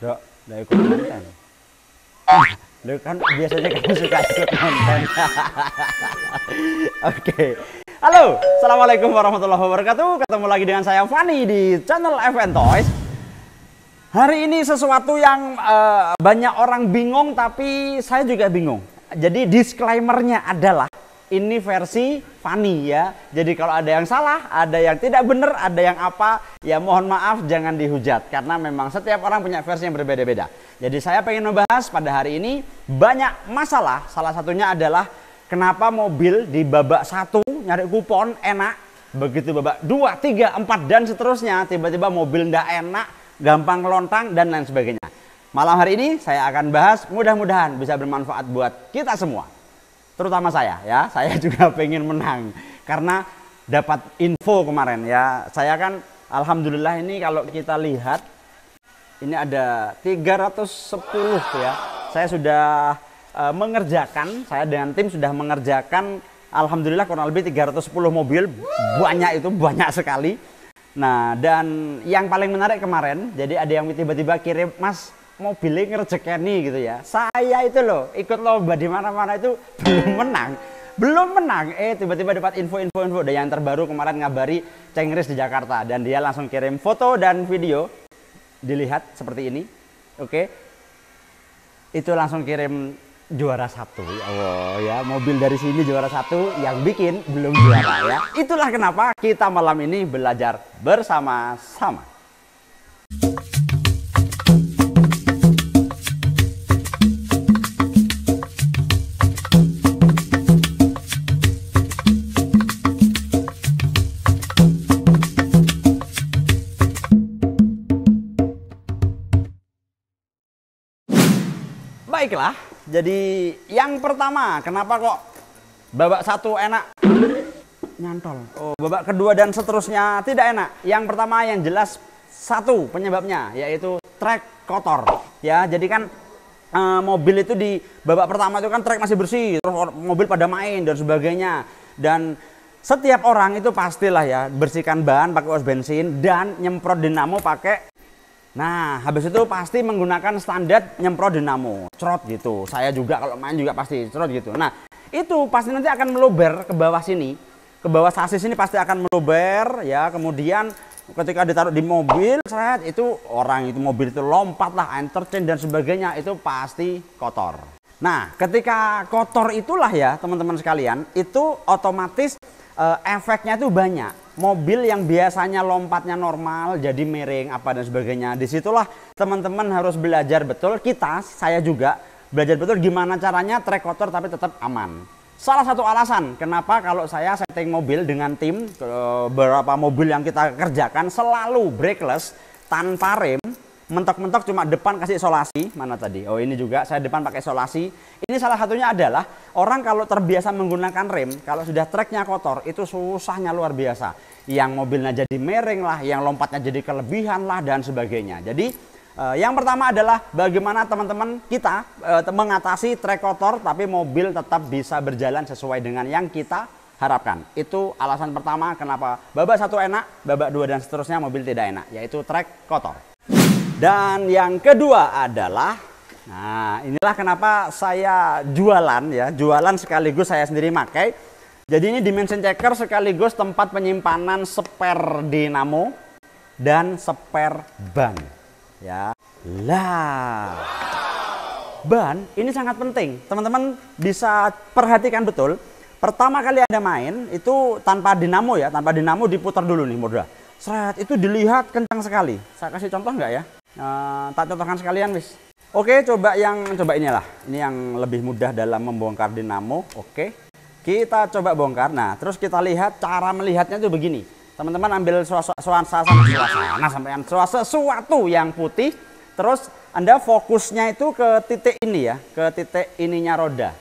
Dok, udah ikut konten. Lu kan biasanya kamu suka ikut konten. Oke. Halo, assalamualaikum warahmatullahi wabarakatuh. Ketemu lagi dengan saya Fani di channel FN Toys. Hari ini sesuatu yang banyak orang bingung, tapi saya juga bingung. Jadi disclaimernya adalah ini versi Fani ya. Jadi kalau ada yang salah, ada yang tidak benar, ada yang apa, ya mohon maaf, jangan dihujat. Karena memang setiap orang punya versi yang berbeda-beda. Jadi saya pengen membahas pada hari ini banyak masalah. Salah satunya adalah kenapa mobil di babak 1 nyari kupon enak, begitu babak 2, 3, 4 dan seterusnya tiba-tiba mobil ndak enak, gampang lontang dan lain sebagainya. Malam hari ini saya akan bahas, mudah-mudahan bisa bermanfaat buat kita semua. Terutama saya ya, saya juga pengen menang karena dapat info kemarin ya. Saya kan alhamdulillah ini kalau kita lihat ini ada 310 ya. Saya sudah mengerjakan, saya dengan tim sudah mengerjakan alhamdulillah kurang lebih 310 mobil. Banyak, itu banyak sekali. Nah, dan yang paling menarik kemarin, jadi ada yang tiba-tiba kirim, "Mas, mobilnya ngerejekeni," gitu ya. Saya itu loh ikut lomba di mana-mana itu belum menang, tiba-tiba dapat info dan yang terbaru kemarin ngabari Cengris di Jakarta dan dia langsung kirim foto dan video, dilihat seperti ini, oke, itu langsung kirim juara 1 ya Allah ya, mobil dari sini juara 1, yang bikin belum juara ya. Itulah kenapa kita malam ini belajar bersama-sama. Baiklah, jadi yang pertama, kenapa kok babak 1 enak nyantol, babak kedua dan seterusnya tidak enak? Yang pertama yang jelas satu penyebabnya yaitu trek kotor ya. Jadi kan mobil itu di babak pertama itu kan trek masih bersih, terus mobil pada main dan sebagainya, dan setiap orang itu pastilah ya bersihkan ban pakai os bensin dan nyemprot dinamo pakai. Nah, habis itu pasti menggunakan standar nyemprot dinamo, cerot gitu. Saya juga kalau main juga pasti cerot gitu. Nah, itu pasti nanti akan meluber ke bawah sini, ke bawah sasis ini pasti akan meluber ya. Kemudian ketika ditaruh di mobil, itu orang itu mobil itu lompat lah, entertain dan sebagainya, itu pasti kotor. Nah, ketika kotor itulah ya teman-teman sekalian, itu otomatis efeknya itu banyak. Mobil yang biasanya lompatnya normal jadi miring apa dan sebagainya. Disitulah teman-teman harus belajar betul, saya juga belajar betul gimana caranya trek kotor tapi tetap aman. Salah satu alasan kenapa kalau saya setting mobil dengan tim, beberapa mobil yang kita kerjakan selalu brakeless, tanpa rem, mentok-mentok cuma depan kasih isolasi. Mana tadi? Oh, ini juga saya depan pakai isolasi. Ini salah satunya adalah orang kalau terbiasa menggunakan rem, kalau sudah treknya kotor itu susahnya luar biasa. Yang mobilnya jadi miring lah, yang lompatnya jadi kelebihan lah dan sebagainya. Jadi yang pertama adalah bagaimana teman-teman kita mengatasi trek kotor tapi mobil tetap bisa berjalan sesuai dengan yang kita harapkan. Itu alasan pertama kenapa babak 1 enak, babak 2 dan seterusnya mobil tidak enak, yaitu trek kotor. Dan yang kedua adalah, nah inilah kenapa saya jualan ya, jualan sekaligus saya sendiri pakai. Jadi ini dimension checker sekaligus tempat penyimpanan spare dinamo dan spare ban. Ya, lah, ban ini sangat penting. Teman-teman bisa perhatikan betul. Pertama kali Anda main itu tanpa dinamo ya, tanpa dinamo diputar dulu nih modal. Seret itu dilihat kencang sekali. Saya kasih contoh nggak ya? Tak contohkan sekalian wis. Oke, coba inilah. Ini yang lebih mudah dalam membongkar dinamo. Oke, kita coba bongkar. Nah, terus kita lihat cara melihatnya tuh begini. Teman-teman ambil sesuatu yang putih, terus Anda fokusnya itu ke titik ini ya, ke titik ininya roda.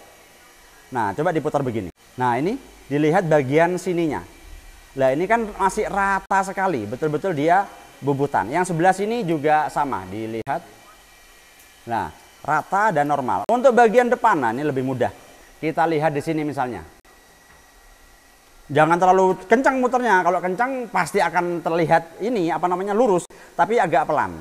Nah, coba diputar begini. Nah, ini dilihat bagian sininya. Nah, ini kan masih rata sekali, betul-betul dia bubutan. Yang sebelah sini juga sama, dilihat. Nah, rata dan normal. Untuk bagian depan, nah ini lebih mudah. Kita lihat di sini misalnya. Jangan terlalu kencang muternya. Kalau kencang pasti akan terlihat ini lurus, tapi agak pelan.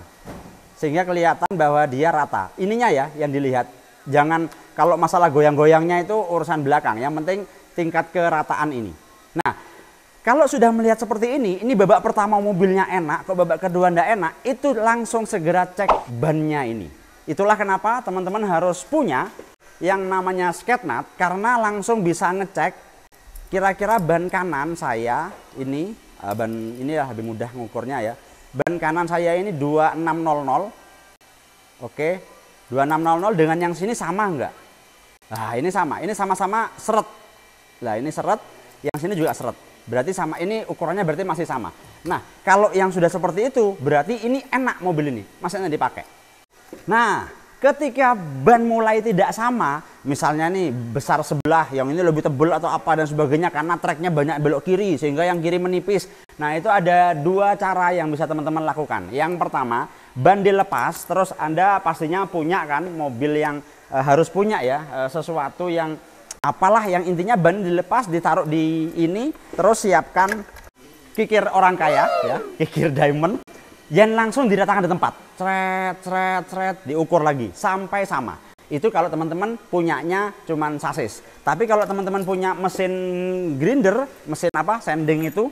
sehingga kelihatan bahwa dia rata. Ininya ya yang dilihat. Jangan kalau masalah goyang-goyangnya itu urusan belakang. Yang penting tingkat kerataan ini. Nah, kalau sudah melihat seperti ini babak pertama mobilnya enak, kok babak kedua ndak enak, itu langsung segera cek bannya ini. Itulah kenapa teman-teman harus punya yang namanya sketnut, karena langsung bisa ngecek kira-kira ban kanan saya ini, ban inilah lebih mudah ngukurnya ya. Ban kanan saya ini 2600. Oke, 2600 dengan yang sini sama enggak? Nah, ini sama. Ini sama-sama seret. Nah, ini seret, yang sini juga seret. Berarti sama, ini ukurannya berarti masih sama. Nah, kalau yang sudah seperti itu, berarti ini enak mobil ini, masih enak dipakai. Nah, ketika ban mulai tidak sama, misalnya nih besar sebelah, yang ini lebih tebal atau apa dan sebagainya karena treknya banyak belok kiri sehingga yang kiri menipis. Nah, itu ada dua cara yang bisa teman-teman lakukan. Yang pertama, ban dilepas, terus Anda pastinya punya kan mobil yang harus punya ya, sesuatu yang apalah yang intinya ban dilepas, ditaruh di ini, terus siapkan kikir orang kaya ya, kikir diamond yang langsung diratakan di tempat. Cret, diukur lagi sampai sama. Itu kalau teman-teman punyanya cuman sasis. Tapi kalau teman-teman punya mesin grinder, mesin apa? Sanding itu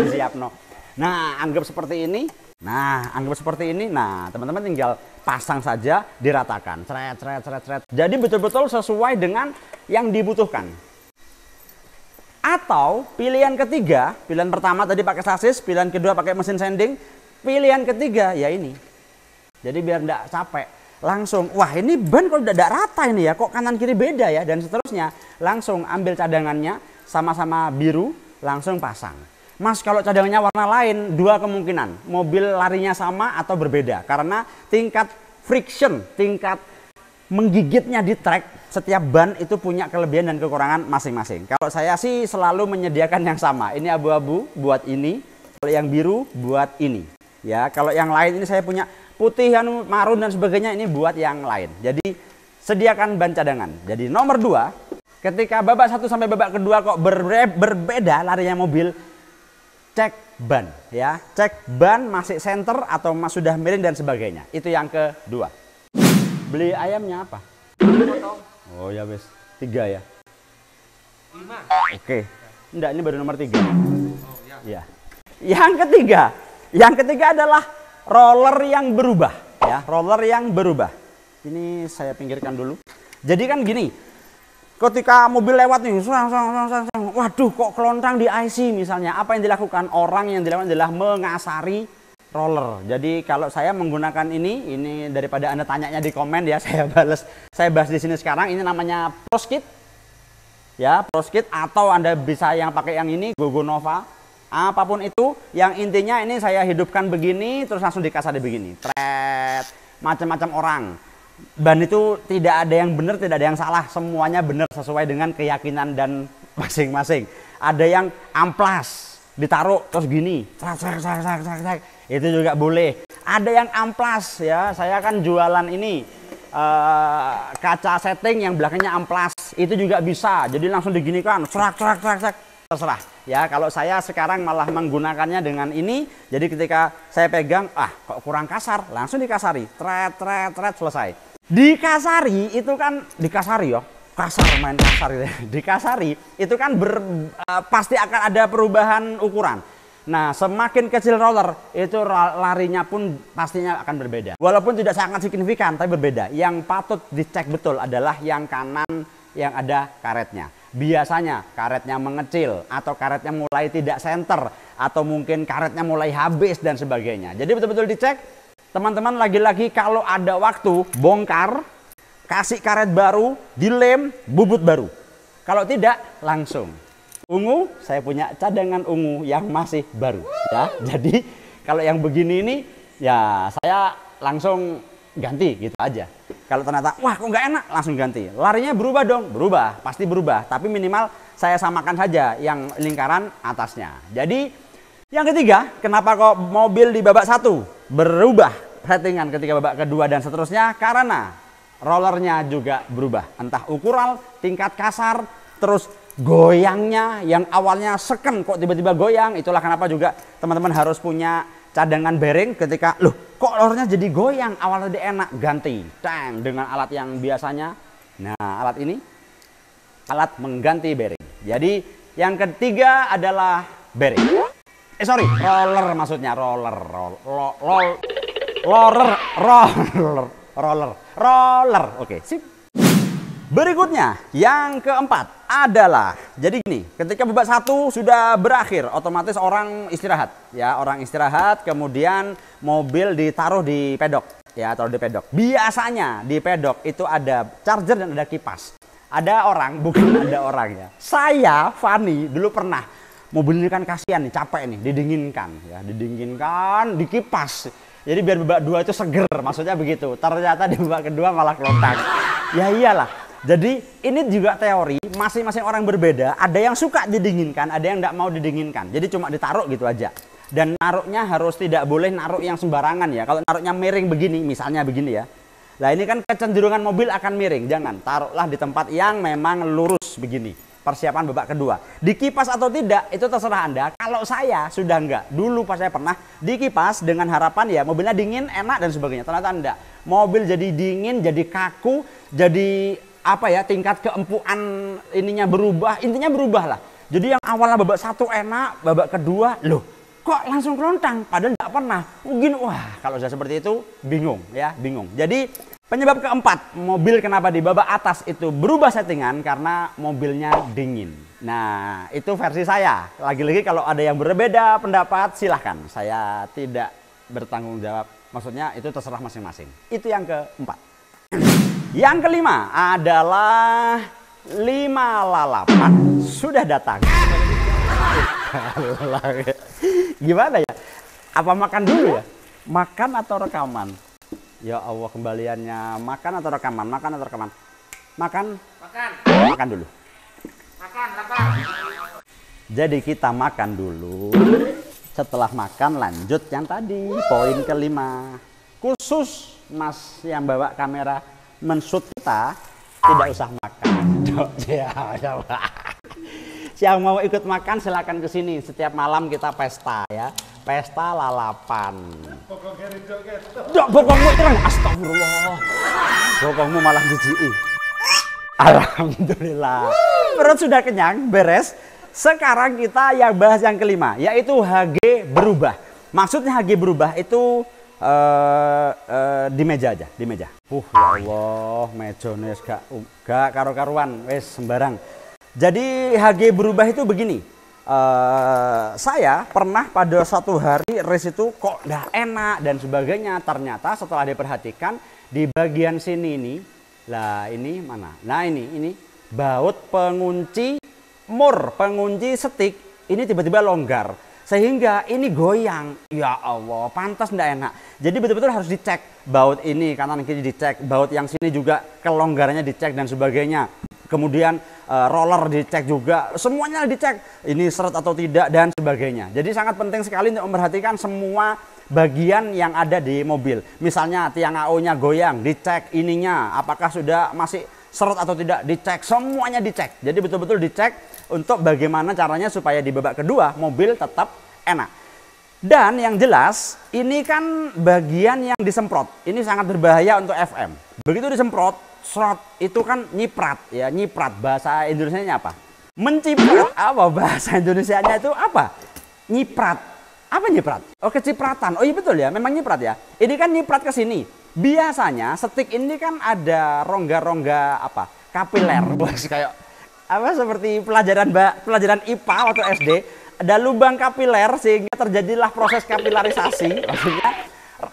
disiapno. Nah, anggap seperti ini. Nah, teman-teman tinggal pasang saja, diratakan. Cret. Jadi betul-betul sesuai dengan yang dibutuhkan. Atau pilihan ketiga, pilihan pertama tadi pakai sasis, pilihan kedua pakai mesin sanding, pilihan ketiga ya ini. Jadi biar enggak capek, langsung, wah ini ban kok udah rata ini ya, kok kanan kiri beda ya, dan seterusnya. Langsung ambil cadangannya, sama-sama biru, langsung pasang. Mas, kalau cadangannya warna lain, dua kemungkinan, mobil larinya sama atau berbeda. Karena tingkat friction, tingkat menggigitnya di trek, setiap ban itu punya kelebihan dan kekurangan masing-masing. Kalau saya sih selalu menyediakan yang sama. Ini abu-abu buat ini, kalau yang biru buat ini. Ya, kalau yang lain ini saya punya putih, marun dan sebagainya, ini buat yang lain. Jadi sediakan ban cadangan. Jadi nomor 2, ketika babak 1 sampai babak kedua kok berbeda larinya mobil, cek ban ya. Cek ban masih center atau sudah miring dan sebagainya. Itu yang kedua. Beli ayamnya apa? Oh ya wes, 3 ya. 5. Oke. Enggak, ini baru nomor 3. Oh ya. Yang ketiga adalah roller yang berubah ya, roller yang berubah. Ini saya pinggirkan dulu. Jadi kan gini, ketika mobil lewat nih, waduh kok kelontang di IC misalnya, apa yang dilakukan? Orang yang dilakukan adalah mengasari roller. Jadi kalau saya menggunakan ini daripada Anda tanyanya di komen ya, saya bahas di sini sekarang. Ini namanya Proskit. Ya, Proskit, atau Anda bisa yang pakai yang ini, Gogonova. Apapun itu, yang intinya ini saya hidupkan begini, terus langsung dikasari begini. Tret, macam-macam orang. Ban itu tidak ada yang benar, tidak ada yang salah. Semuanya benar sesuai dengan keyakinan dan masing-masing. Ada yang amplas, ditaruh terus gini. Itu juga boleh. Ada yang amplas ya, saya kan jualan ini. Kaca setting yang belakangnya amplas. Itu juga bisa. Jadi langsung diginikan, cerak. Terserah ya. Kalau saya sekarang malah menggunakannya dengan ini, jadi ketika saya pegang, kok kurang kasar, langsung dikasari, tret, selesai. Dikasari itu kan dikasari ya, kasar, main kasar gitu. Dikasari itu kan pasti akan ada perubahan ukuran. Nah, semakin kecil roller itu larinya pun pastinya akan berbeda. Walaupun tidak sangat signifikan, tapi berbeda. Yang patut dicek betul adalah yang kanan yang ada karetnya. Biasanya karetnya mengecil, atau karetnya mulai tidak senter, atau mungkin karetnya mulai habis dan sebagainya. Jadi betul-betul dicek. Teman-teman, lagi-lagi kalau ada waktu, bongkar, kasih karet baru, dilem, bubut baru. Kalau tidak, langsung. Ungu, saya punya cadangan ungu yang masih baru ya. Jadi kalau yang begini ini ya saya langsung ganti gitu aja. Kalau ternyata wah kok nggak enak, langsung ganti. Larinya berubah dong, berubah, pasti berubah. Tapi minimal saya samakan saja yang lingkaran atasnya. Jadi yang ketiga, kenapa kok mobil di babak 1 berubah settingan ketika babak kedua dan seterusnya? Karena rollernya juga berubah. Entah ukuran, tingkat kasar, terus goyangnya yang awalnya seken kok tiba-tiba goyang. Itulah kenapa juga teman-teman harus punya cadangan bearing ketika loh kok kok rolernya jadi goyang, awalnya tadi enak, ganti tang dengan alat yang biasanya. Nah, alat ini alat mengganti bearing. Jadi yang ketiga adalah bearing. Roller maksudnya, roller. Oke, sip. Berikutnya, yang keempat adalah, jadi gini, ketika babak 1 sudah berakhir, otomatis orang istirahat, ya, orang istirahat, kemudian mobil ditaruh di pedok, ya, taruh di pedok. Biasanya di pedok itu ada charger dan ada kipas. Ada orang, bukan ada orang ya. Saya, Fani, dulu pernah, mobil ini kan kasihan nih, capek nih, didinginkan, dikipas. Jadi biar babak 2 itu seger, maksudnya begitu. Ternyata di babak kedua malah kelontang. Ya iyalah. Jadi ini juga teori, masing-masing orang berbeda. Ada yang suka didinginkan, ada yang tidak mau didinginkan. Jadi cuma ditaruh gitu aja. Dan naruhnya harus tidak boleh naruh yang sembarangan ya. Kalau naruhnya miring begini, misalnya begini ya. Nah ini kan kecenderungan mobil akan miring. Jangan, taruhlah di tempat yang memang lurus begini. Persiapan babak kedua. Dikipas atau tidak, itu terserah Anda. Kalau saya sudah enggak. Dulu pas saya pernah dikipas dengan harapan ya mobilnya dingin, enak dan sebagainya. Ternyata enggak. Mobil jadi dingin, jadi kaku, jadi apa ya, tingkat keempuan ininya berubah, intinya berubah lah. Jadi yang awalnya babak 1 enak, babak kedua loh kok langsung kelontang, padahal nggak pernah. Mungkin wah kalau sudah seperti itu bingung ya, bingung. Jadi penyebab keempat mobil kenapa di babak atas itu berubah settingan karena mobilnya dingin. Nah itu versi saya. Lagi-lagi kalau ada yang berbeda pendapat silahkan, saya tidak bertanggung jawab. Maksudnya itu terserah masing-masing. Itu yang keempat. Yang kelima adalah 5 lalapan sudah datang. Gimana ya? Apa makan dulu ya? Makan atau rekaman? Ya Allah, kembaliannya makan atau rekaman? Makan atau rekaman? Makan? Makan dulu. Jadi kita makan dulu. Setelah makan lanjut yang tadi, poin kelima. Khusus Mas yang bawa kamera menshoot kita tidak usah makan. Yang mau ikut makan silakan ke sini. Setiap malam kita pesta ya. Pesta lalapan. Bokongmu terang. Astagfirullah. Bokongmu malah jijik. Alhamdulillah. Perut sudah kenyang, beres. Sekarang kita yang bahas yang kelima, yaitu HG berubah. Maksudnya HG berubah itu di meja aja, di meja. Ya Allah, mejone gak karo-karuan, wes sembarang. Jadi HG berubah itu begini. Saya pernah pada suatu hari race itu kok nggak enak dan sebagainya. Ternyata setelah diperhatikan di bagian sini ini, lah ini mana? Nah ini baut pengunci mur, pengunci setik ini tiba-tiba longgar. Sehingga ini goyang, ya Allah, pantas ndak enak. Jadi betul-betul harus dicek baut ini kanan kiri dicek, baut yang sini juga kelonggarannya dicek dan sebagainya. Kemudian roller dicek juga, semuanya dicek. Ini seret atau tidak dan sebagainya. Jadi sangat penting sekali untuk memperhatikan semua bagian yang ada di mobil. Misalnya tiang AO-nya goyang, dicek ininya, apakah sudah masih seret atau tidak, dicek, semuanya dicek. Jadi betul-betul dicek untuk bagaimana caranya supaya di babak kedua mobil tetap enak. Dan yang jelas ini kan bagian yang disemprot. Ini sangat berbahaya untuk FM. Begitu disemprot, serot itu kan nyiprat ya, nyiprat bahasa Indonesianya apa? Menciprat. Apa bahasa Indonesianya itu apa? Nyiprat. Apa nyiprat? Oh, kecipratan. Oh iya betul ya, memang nyiprat ya. Ini kan nyiprat ke sini. Biasanya setik ini kan ada rongga-rongga apa? Kapiler. Bos kayak apa seperti pelajaran IPA waktu SD, ada lubang kapiler sehingga terjadilah proses kapilarisasi, maksudnya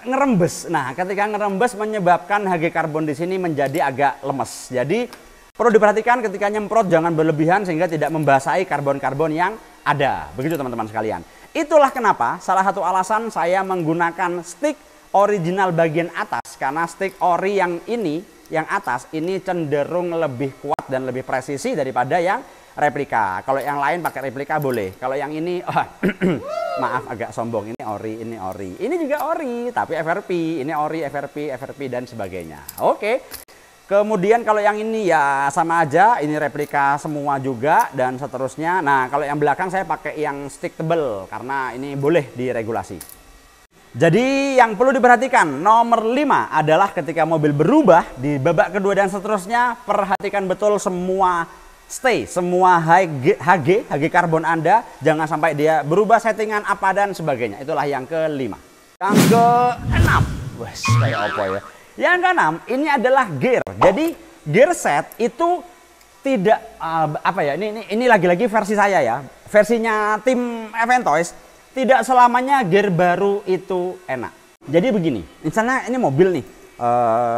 ngerembes. Nah, ketika ngerembes menyebabkan HG karbon di sini menjadi agak lemes. Jadi perlu diperhatikan ketika nyemprot jangan berlebihan sehingga tidak membasahi karbon-karbon yang ada. Begitu teman-teman sekalian. Itulah kenapa salah satu alasan saya menggunakan stick original bagian atas, karena stick ori yang ini, yang atas ini cenderung lebih kuat dan lebih presisi daripada yang replika. Kalau yang lain pakai replika boleh. Kalau yang ini maaf agak sombong, ini ori, ini ori. Ini juga ori, tapi FRP, ini ori, FRP dan sebagainya. Oke. Kemudian kalau yang ini ya sama aja, ini replika semua juga dan seterusnya. Nah, kalau yang belakang saya pakai yang stick tebel karena ini boleh diregulasi. Jadi yang perlu diperhatikan nomor 5 adalah ketika mobil berubah di babak kedua dan seterusnya, perhatikan betul semua stay, semua HG karbon Anda, jangan sampai dia berubah settingan apa dan sebagainya. Itulah yang kelima. Yang keenam, wes kayak apa ya? Yang keenam ini adalah gear. Jadi gear set itu tidak apa ya? Ini lagi-lagi versi saya ya, versinya tim Eventoys. Tidak selamanya gear baru itu enak. Jadi begini, misalnya ini mobil nih,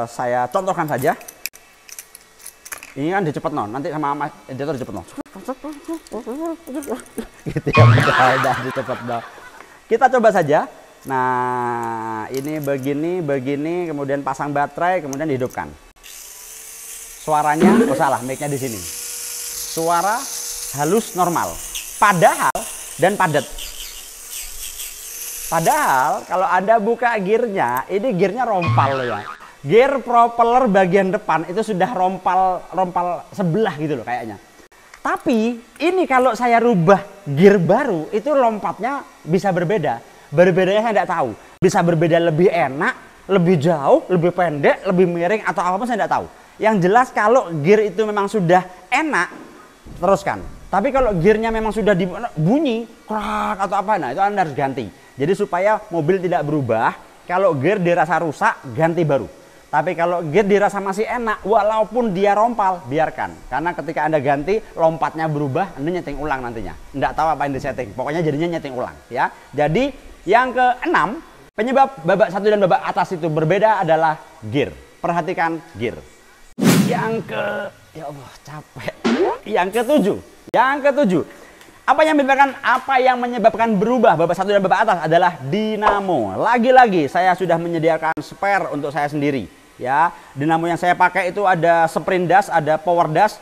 saya contohkan saja. Ini kan dicepet non, nanti sama editor dicepet non. Gitu ya, udah dicepet non. Kita coba saja. Nah, ini begini, kemudian pasang baterai, kemudian dihidupkan. Suaranya, oh salah, mic-nya di sini. Suara halus normal, padahal dan padat. Padahal kalau Anda buka gearnya, ini gearnya rompal ya. Gear propeller bagian depan itu sudah rompal sebelah gitu loh kayaknya. Tapi ini kalau saya rubah gear baru, itu lompatnya bisa berbeda. Berbedanya saya tidak tahu. Bisa berbeda lebih enak, lebih jauh, lebih pendek, lebih miring atau apapun saya tidak tahu. Yang jelas kalau gear itu memang sudah enak, teruskan. Tapi kalau gearnya memang sudah bunyi, krak atau apa, nah itu Anda harus ganti. Jadi supaya mobil tidak berubah, kalau gear dirasa rusak, ganti baru. Tapi kalau gear dirasa masih enak, walaupun dia rompal, biarkan. Karena ketika Anda ganti, lompatnya berubah, Anda nyeting ulang nantinya. Nggak tahu apa yang disetting, pokoknya jadinya nyeting ulang. Ya. Jadi yang keenam, penyebab babak satu dan babak atas itu berbeda adalah gear. Perhatikan gear. Yang ya Allah capek. Yang ketujuh. Apa yang menyebabkan berubah babak satu dan babak atas adalah dinamo. Lagi-lagi saya sudah menyediakan spare untuk saya sendiri. Ya, dinamo yang saya pakai itu ada sprint dash, ada power dash.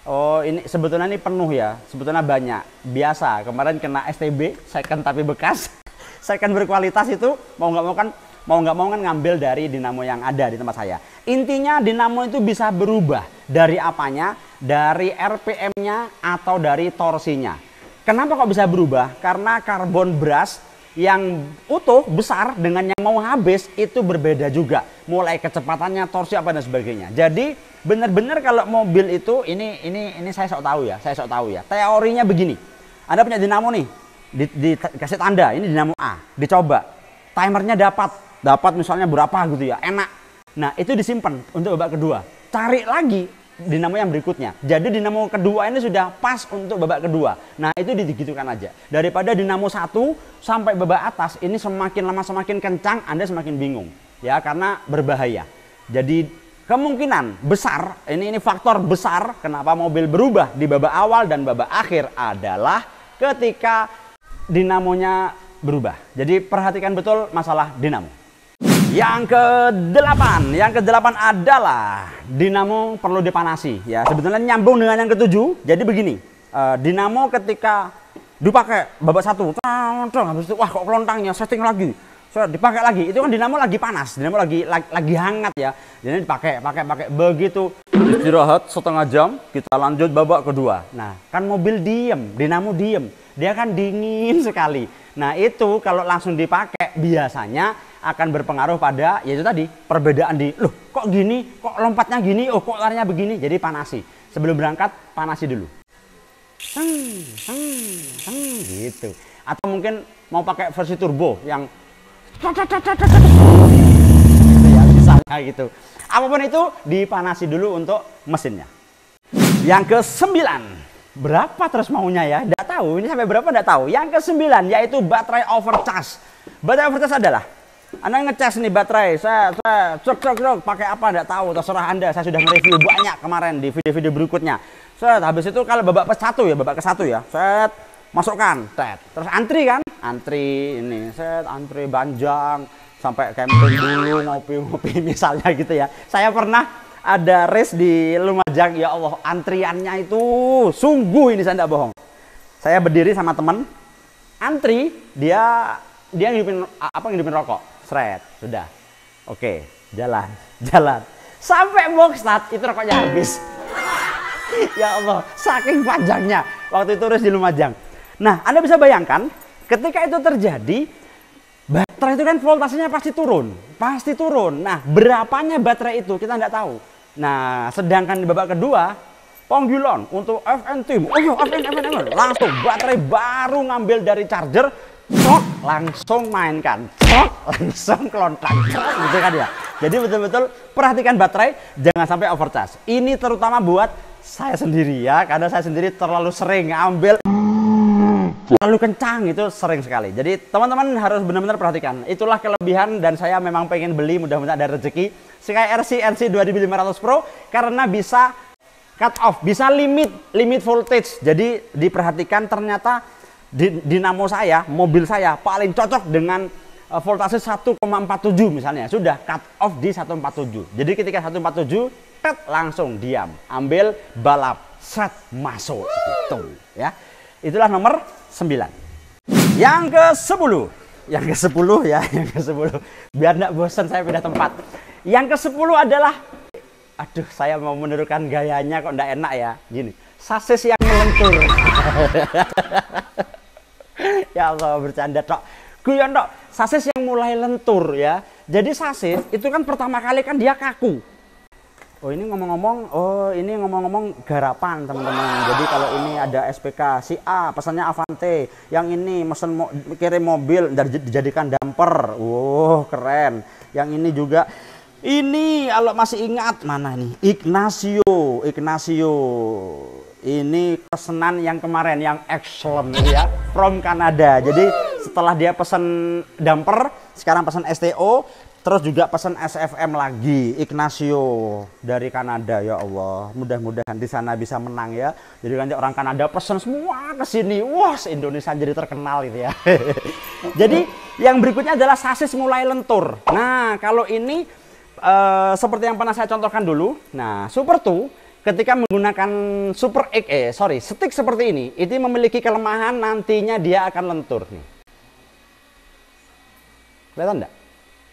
Oh, ini sebetulnya ini penuh ya. Sebetulnya banyak. Biasa. Kemarin kena STB, second tapi bekas. Second berkualitas itu mau nggak mau kan ngambil dari dinamo yang ada di tempat saya. Intinya dinamo itu bisa berubah dari apanya, dari RPM-nya atau dari torsinya. Kenapa kok bisa berubah? Karena karbon brush yang utuh besar dengan yang mau habis itu berbeda juga. Mulai kecepatannya, torsi apa dan sebagainya. Jadi benar-benar kalau mobil itu ini saya sok tahu ya. Teorinya begini. Anda punya dinamo nih, dikasih tanda ini dinamo A, dicoba. Timernya dapat misalnya berapa gitu ya, enak. Nah, itu disimpan untuk babak kedua. Cari lagi dinamo yang berikutnya. Jadi dinamo kedua ini sudah pas untuk babak kedua. Nah, itu digitukan aja. Daripada dinamo 1 sampai babak atas ini semakin lama semakin kencang, Anda semakin bingung. Ya, karena berbahaya. Jadi kemungkinan besar, ini faktor besar kenapa mobil berubah di babak awal dan babak akhir adalah ketika dinamonya berubah. Jadi perhatikan betul masalah dinamo. Yang ke-8 adalah dinamo perlu dipanasi ya. Sebetulnya nyambung dengan yang ke-7. Jadi begini, dinamo ketika dipakai babak 1, habis itu wah kok kelontangnya, setting lagi. So, dipakai lagi. Itu kan dinamo lagi panas, dinamo lagi hangat ya. Jadi dipakai. Begitu istirahat setengah jam, kita lanjut babak kedua. Nah, kan mobil diem, dinamo diem. Dia kan dingin sekali. Nah, itu kalau langsung dipakai biasanya akan berpengaruh pada yaitu tadi perbedaan di loh kok gini, kok lompatnya gini, oh kok larinya begini. Jadi panasi sebelum berangkat, panasi dulu gitu. Atau mungkin mau pakai versi turbo yang gitu ya, misalnya gitu. Apapun itu dipanasi dulu untuk mesinnya. Yang ke-9, berapa terus maunya ya, nggak tahu ini sampai berapa nggak tahu. Yang ke-9 yaitu baterai overcharge. Baterai overcharge adalah Anda ngecas nih baterai, saya cok pakai apa enggak tahu, terserah Anda. Saya sudah nge-review banyak kemarin di video-video berikutnya. Habis itu kalau babak ke-1 ya, set masukkan, terus antri kan? Antri ini, antri panjang sampai camping dulu, ngopi-ngopi misalnya gitu ya. Saya pernah ada race di Lumajang, ya Allah, antriannya itu sungguh ini saya enggak bohong. Saya berdiri sama teman, antri, dia ngidupin rokok. Sudah. Oke, jalan. Sampai box start itu rokoknya habis. Ya Allah, saking panjangnya waktu itu race di Lumajang. Nah, Anda bisa bayangkan ketika itu terjadi, baterai itu kan voltasenya pasti turun. Nah, berapanya baterai itu kita nggak tahu. Nah, sedangkan di babak kedua, panggilan untuk FN Team, FN, langsung baterai baru ngambil dari charger, langsung mainkan, langsung kelontak, gitu kan ya. Jadi betul-betul perhatikan baterai, jangan sampai overcharge. Ini terutama buat saya sendiri ya, karena saya sendiri terlalu sering ngambil terlalu kencang, itu sering sekali. Jadi teman-teman harus benar-benar perhatikan. Itulah kelebihan, dan saya memang pengen beli, mudah-mudahan ada rezeki SkyRC RC 2500 Pro karena bisa cut off, bisa limit voltage. Jadi diperhatikan, ternyata dinamo saya, mobil saya paling cocok dengan voltase 1,47 misalnya. Sudah cut off di 147. Jadi ketika 147 langsung diam, ambil balap, set masuk gitu ya. Itulah nomor 9. Yang ke-10 ya, yang ke-10 biar enggak bosan saya pindah tempat. Yang ke-10 adalah, aduh, saya mau menirukan gayanya kok enggak enak ya, gini, sasis yang melentur. Ya Allah, bercanda tok. Guyon tok, sasis yang mulai lentur ya. Jadi sasis itu kan pertama kali kan dia kaku. Oh ini ngomong-ngomong garapan teman-teman. Jadi kalau ini ada SPK si A pesannya Avante, yang ini mesen kirim mobil dan dijadikan damper. Wow, keren. Yang ini juga, ini kalau masih ingat mana nih, Ignacio. Ini pesanan yang kemarin yang excellent ya, from Kanada. Jadi setelah dia pesan damper, sekarang pesan STO, terus juga pesan SFM lagi, Ignacio dari Kanada. Ya Allah, mudah-mudahan di sana bisa menang ya. Jadi nanti orang Kanada pesan semua ke sini. Wah, Indonesia jadi terkenal gitu ya. Jadi yang berikutnya adalah sasis mulai lentur. Nah, kalau ini seperti yang pernah saya contohkan dulu. Nah, Super 2 ketika menggunakan stick seperti ini, itu memiliki kelemahan, nantinya dia akan lentur nih. Kelihatan enggak?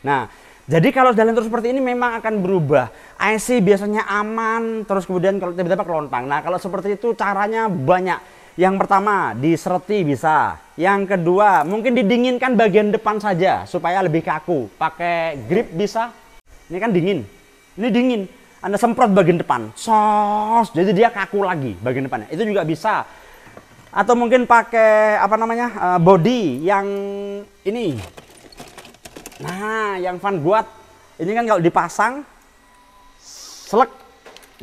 Nah, jadi kalau sudah lentur seperti ini memang akan berubah. IC biasanya aman, terus kemudian kalau tiba-tiba kelontang. Nah, kalau seperti itu caranya banyak. Yang pertama, disereti bisa. Yang kedua, mungkin didinginkan bagian depan saja supaya lebih kaku. Pakai grip bisa. Ini kan dingin. Ini dingin. Anda semprot bagian depan. Jadi dia kaku lagi bagian depannya. Itu juga bisa. Atau mungkin pakai body yang ini. Nah, yang Van Guat ini kan kalau dipasang selek.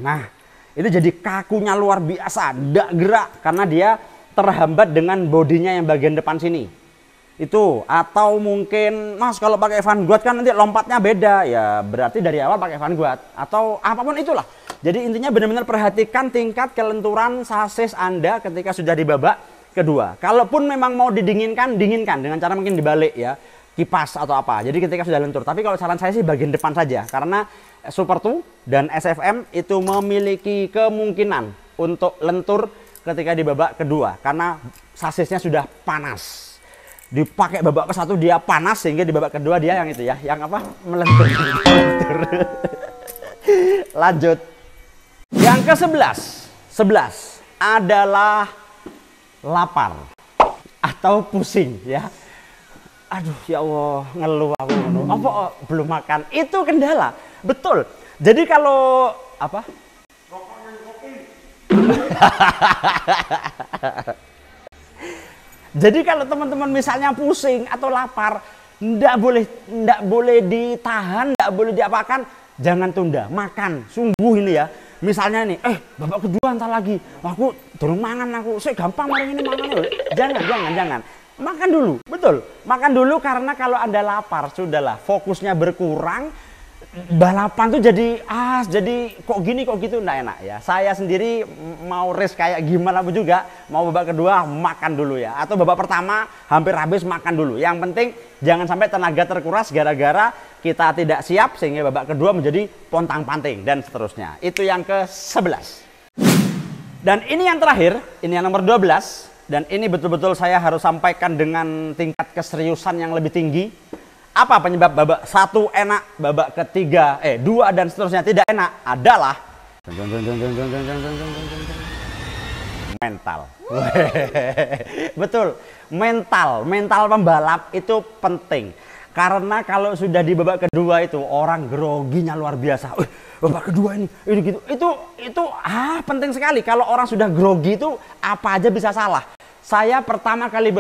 Nah, itu jadi kakunya luar biasa, tidak gerak karena dia terhambat dengan bodinya yang bagian depan sini. Itu, atau mungkin Mas kalau pakai Van Guat kan nanti lompatnya beda, ya berarti dari awal pakai Van Guat atau apapun itulah. Jadi intinya benar-benar perhatikan tingkat kelenturan sasis Anda ketika sudah di babak kedua. Kalaupun memang mau didinginkan, dinginkan dengan cara mungkin dibalik ya, kipas atau apa. Jadi ketika sudah lentur. Tapi kalau saran saya sih bagian depan saja, karena Super 2 dan SFM itu memiliki kemungkinan untuk lentur ketika di babak kedua karena sasisnya sudah panas. Dipakai babak ke-1 dia panas sehingga di babak kedua dia yang itu ya, yang apa? Melentur. Lanjut. Yang ke-11 adalah lapar atau pusing ya. Aduh ya Allah, ngeluh aku. Apa belum makan? Itu kendala. Betul. Jadi kalau apa? Rokoknya kopi. Jadi kalau teman-teman misalnya pusing atau lapar, ndak boleh ditahan, ndak boleh diapakan, jangan tunda, makan. Sungguh ini ya. Misalnya nih, babak kedua ntar lagi, aku durung mangan aku, saya gampang maring ini mangan. Jangan. Makan dulu, betul. Makan dulu karena kalau Anda lapar, sudahlah, fokusnya berkurang. Balapan tuh jadi kok gini kok gitu, enggak enak ya. Saya sendiri mau race kayak gimana pun juga, mau babak kedua makan dulu ya, atau babak pertama hampir habis makan dulu. Yang penting jangan sampai tenaga terkuras gara-gara kita tidak siap sehingga babak kedua menjadi pontang-panting dan seterusnya. Itu yang ke-11. Dan ini yang terakhir, ini yang nomor 12, dan ini betul-betul saya harus sampaikan dengan tingkat keseriusan yang lebih tinggi. Apa penyebab babak 1 enak, babak ketiga 2 dan seterusnya tidak enak? Adalah mental. Betul, mental pembalap itu penting. Karena kalau sudah di babak kedua itu orang groginya luar biasa. Babak kedua ini gitu. Itu penting sekali. Kalau orang sudah grogi itu apa aja bisa salah. Saya pertama kali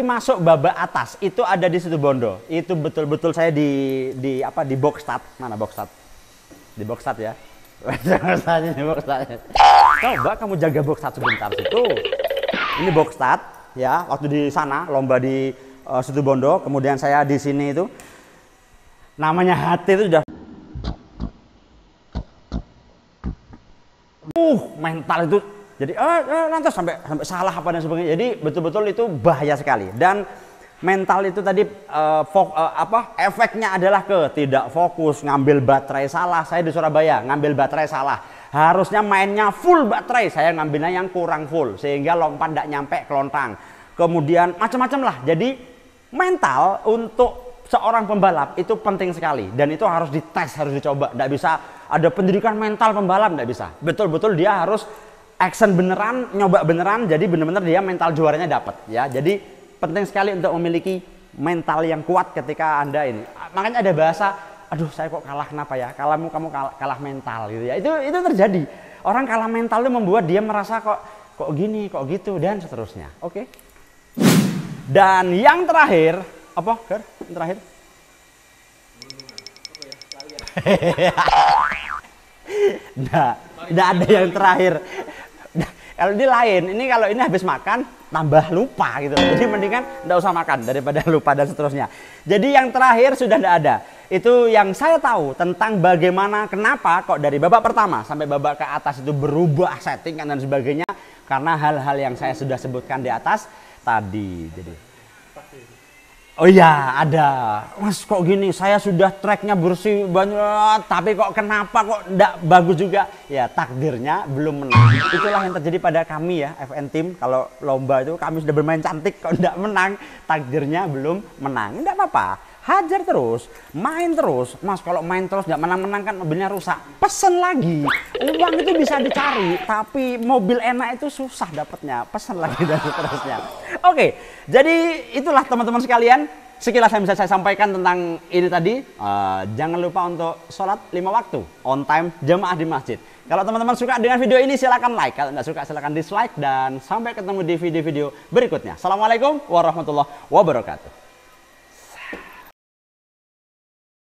masuk babak atas itu ada di Situbondo. Itu betul-betul saya di Boxstad. Mana Boxstad? Di Boxstad ya. Coba kamu jaga Boxstad sebentar situ. Ini Boxstad ya, waktu di sana lomba di Situbondo, kemudian saya di sini itu namanya hati itu sudah mental itu jadi lantas sampai salah apa dan sebagainya. Jadi betul-betul itu bahaya sekali. Dan mental itu tadi efeknya adalah ke tidak fokus, ngambil baterai salah. Saya di Surabaya ngambil baterai salah. Harusnya mainnya full baterai, saya ngambilnya yang kurang full sehingga lompat tidak nyampe kelontang. Kemudian macam-macam lah. Jadi mental untuk seorang pembalap itu penting sekali dan itu harus dites, harus dicoba. Tidak bisa ada pendidikan mental pembalap, tidak bisa. Betul-betul dia harus action beneran, nyoba beneran, jadi bener-bener dia mental juaranya dapat ya. Jadi penting sekali untuk memiliki mental yang kuat ketika Anda ini. Makanya ada bahasa, aduh saya kok kalah, kenapa ya? Kamu kalah mental gitu ya. Itu terjadi. Orang kalah mental itu membuat dia merasa kok gini, kok gitu dan seterusnya. Oke. Dan yang terakhir, apa? Yang terakhir? Nah, tidak ada yang terakhir. Kalau ini lain, kalau ini habis makan tambah lupa gitu. Jadi mendingan tidak usah makan daripada lupa dan seterusnya. Jadi yang terakhir sudah tidak ada. Itu yang saya tahu tentang bagaimana kenapa kok dari babak pertama sampai babak ke atas itu berubah settingan dan sebagainya karena hal-hal yang saya sudah sebutkan di atas tadi. Jadi oh iya ada, Mas kok gini, saya sudah tracknya bersih banyak, tapi kok kenapa kok enggak bagus juga? Ya takdirnya belum menang. Itulah yang terjadi pada kami ya, FN Team. Kalau lomba itu kami sudah bermain cantik, kok enggak menang, takdirnya belum menang. Enggak apa-apa, hajar terus, main terus. Mas kalau main terus enggak menang-menang kan mobilnya rusak. Pesen lagi, uang itu bisa dicari, tapi mobil enak itu susah dapatnya. Pesen lagi dan seterusnya. Oke, jadi itulah teman-teman sekalian. Sekilas yang bisa saya sampaikan tentang ini tadi. Jangan lupa untuk sholat 5 waktu on time jamaah di masjid. Kalau teman-teman suka dengan video ini silahkan like. Kalau tidak suka silahkan dislike. Dan sampai ketemu di video-video berikutnya. Assalamualaikum warahmatullahi wabarakatuh.